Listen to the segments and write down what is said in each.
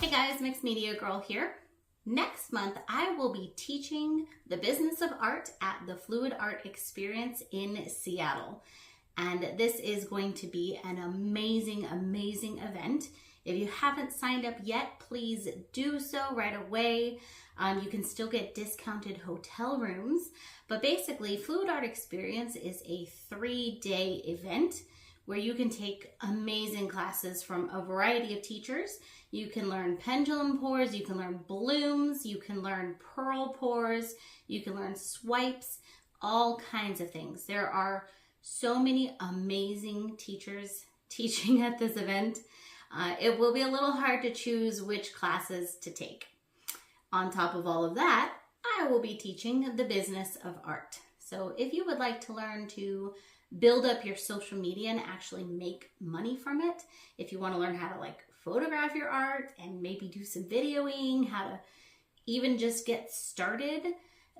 Hey guys, Mixed Media Girl here. Next month, I will be teaching the business of art at the Fluid Art Experience in Seattle. And this is going to be an amazing, amazing event. If you haven't signed up yet, please do so right away. You can still get discounted hotel rooms. But basically, Fluid Art Experience is a 3-day event where you can take amazing classes from a variety of teachers. You can learn pendulum pours, you can learn blooms, you can learn pearl pours, you can learn swipes, all kinds of things. There are so many amazing teachers teaching at this event. It will be a little hard to choose which classes to take. On top of all of that, I will be teaching the business of art. So if you would like to learn to build up your social media and actually make money from it, if you want to learn how to photograph your art and maybe do some videoing, how to even just get started,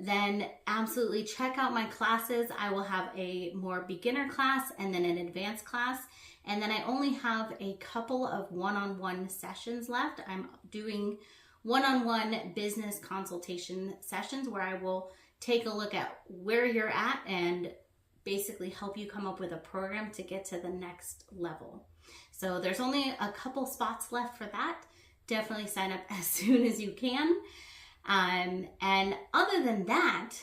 then absolutely check out my classes. I will have a more beginner class and then an advanced class. And then I only have a couple of one-on-one sessions left. I'm doing one-on-one business consultation sessions where I will take a look at where you're at and basically help you come up with a program to get to the next level. So there's only a couple spots left for that. Definitely sign up as soon as you can. And other than that,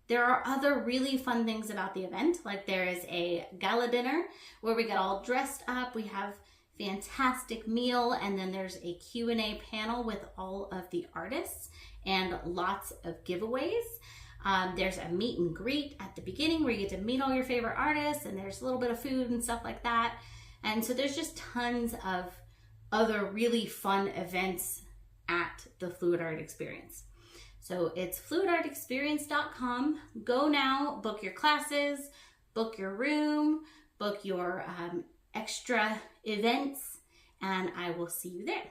there are other really fun things about the event. Like there is a gala dinner where we get all dressed up. We have fantastic meal, and then there's a Q&A panel with all of the artists and lots of giveaways. There's a meet and greet at the beginning where you get to meet all your favorite artists, and there's a little bit of food and stuff like that. And so there's just tons of other really fun events at the Fluid Art Experience. So it's fluidartexperience.com. Go now, book your classes, book your room, book your extra events, and I will see you there.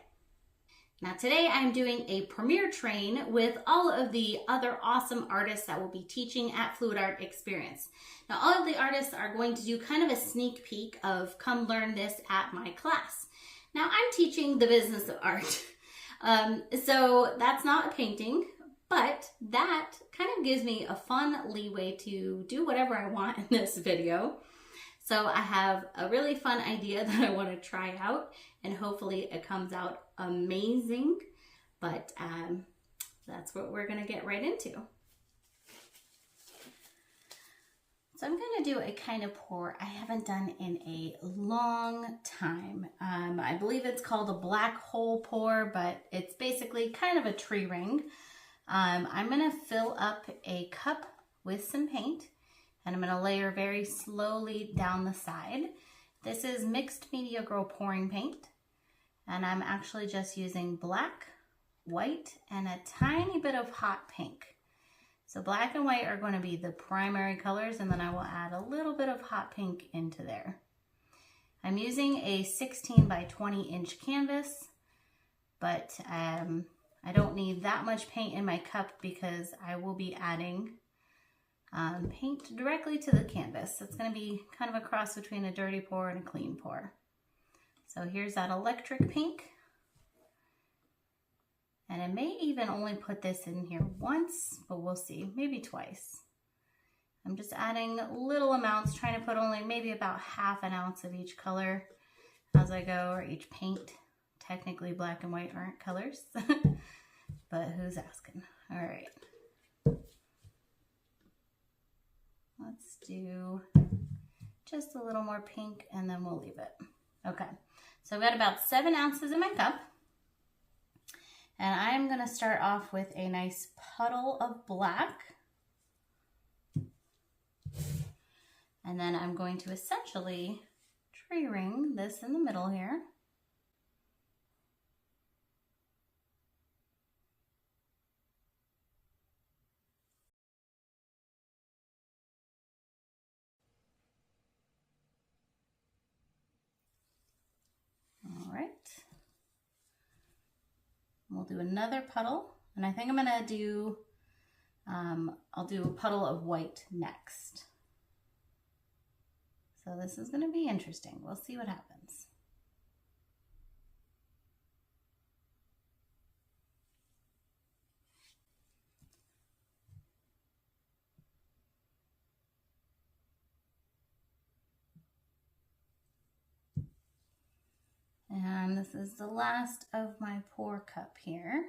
Now today I'm doing a premiere train with all of the other awesome artists that will be teaching at Fluid Art Experience. Now all of the artists are going to do kind of a sneak peek of come learn this at my class. Now I'm teaching the business of art. So that's not a painting, but that kind of gives me a fun leeway to do whatever I want in this video. So I have a really fun idea that I want to try out, and hopefully it comes out amazing. But that's what we're going to get right into. So I'm going to do a kind of pour I haven't done in a long time. I believe it's called a black hole pour, but it's basically kind of a tree ring. I'm going to fill up a cup with some paint, and I'm going to layer very slowly down the side. This is Mixed Media Girl pouring paint, and I'm actually just using black, white, and a tiny bit of hot pink. So black and white are going to be the primary colors, and then I will add a little bit of hot pink into there. I'm using a 16 by 20 inch canvas, but I don't need that much paint in my cup because I will be adding paint directly to the canvas. It's going to be kind of a cross between a dirty pour and a clean pour. So here's that electric pink. And I may even only put this in here once, but we'll see, maybe twice. I'm just adding little amounts, trying to put only maybe about ½ an ounce of each color as I go, or each paint. Technically black and white aren't colors, but who's asking? All right. Let's do just a little more pink and then we'll leave it. Okay, so I've got about 7 ounces in my cup. And I'm going to start off with a nice puddle of black. And then I'm going to essentially tree ring this in the middle here. All right. We'll do another puddle, and I think I'm gonna do, I'll do a puddle of white next. So this is gonna be interesting. We'll see what happens. And this is the last of my pour cup here.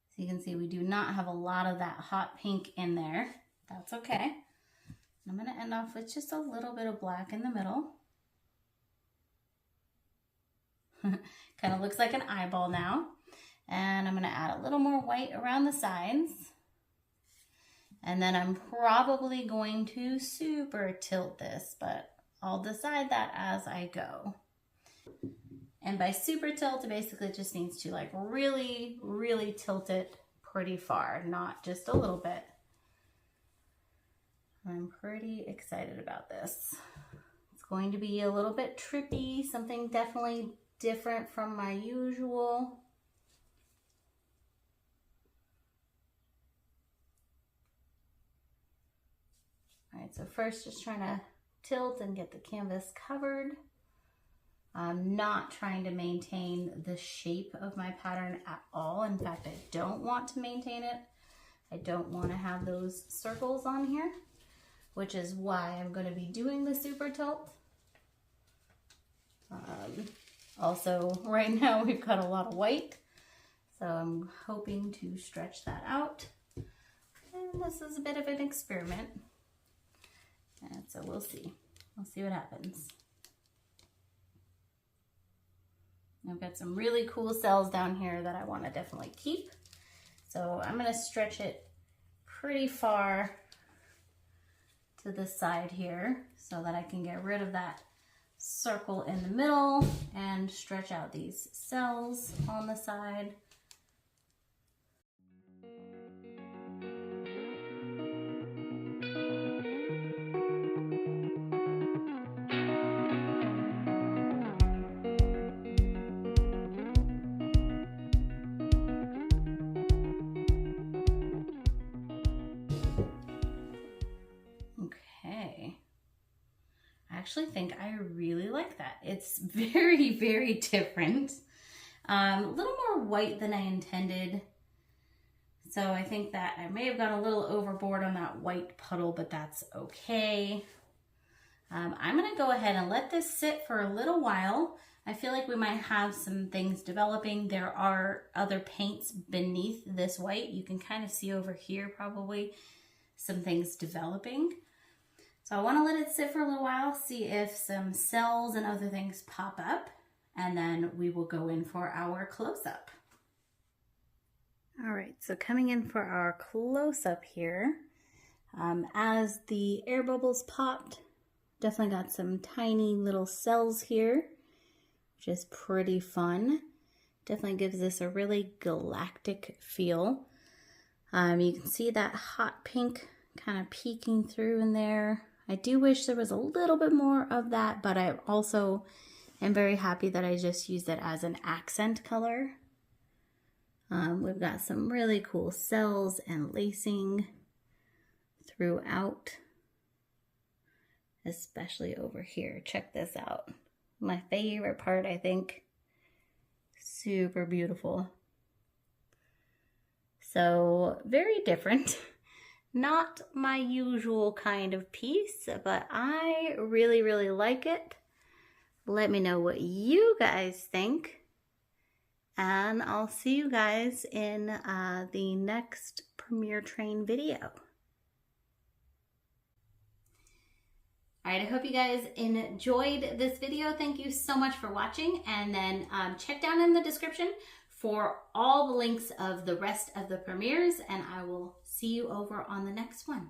So you can see we do not have a lot of that hot pink in there. That's okay. I'm going to end off with just a little bit of black in the middle. Kind of looks like an eyeball now. And I'm going to add a little more white around the sides. And then I'm probably going to super tilt this, but I'll decide that as I go. And by super tilt, it basically just needs to like really, really tilt it pretty far, not just a little bit. I'm pretty excited about this. It's going to be a little bit trippy, something definitely different from my usual. All right, so first just trying to tilt and get the canvas covered. I'm not trying to maintain the shape of my pattern at all. In fact, I don't want to maintain it. I don't want to have those circles on here, which is why I'm going to be doing the super tilt. Also, right now we've got a lot of white, so I'm hoping to stretch that out. And this is a bit of an experiment. And so we'll see. We'll see what happens. I've got some really cool cells down here that I want to definitely keep. So I'm going to stretch it pretty far to the side here so that I can get rid of that circle in the middle and stretch out these cells on the side. I actually think I really like that. It's very, very different. A little more white than I intended. So I think that I may have gone a little overboard on that white puddle, but that's okay. I'm gonna go ahead and let this sit for a little while. I feel like we might have some things developing. There are other paints beneath this white. You can kind of see over here probably some things developing. So I want to let it sit for a little while, see if some cells and other things pop up, and then we will go in for our close-up. All right, so coming in for our close-up here, as the air bubbles popped, definitely got some tiny little cells here, which is pretty fun. Definitely gives this a really galactic feel. You can see that hot pink kind of peeking through in there. I do wish there was a little bit more of that, but I also am very happy that I just used it as an accent color. We've got some really cool cells and lacing throughout, especially over here. Check this out. My favorite part, I think. Super beautiful. So very different. Not my usual kind of piece, but I really, really like it. Let me know what you guys think. And I'll see you guys in the next Premiere Train video. All right, I hope you guys enjoyed this video. Thank you so much for watching. And then check down in the description for all the links of the rest of the premieres, and I will see you over on the next one.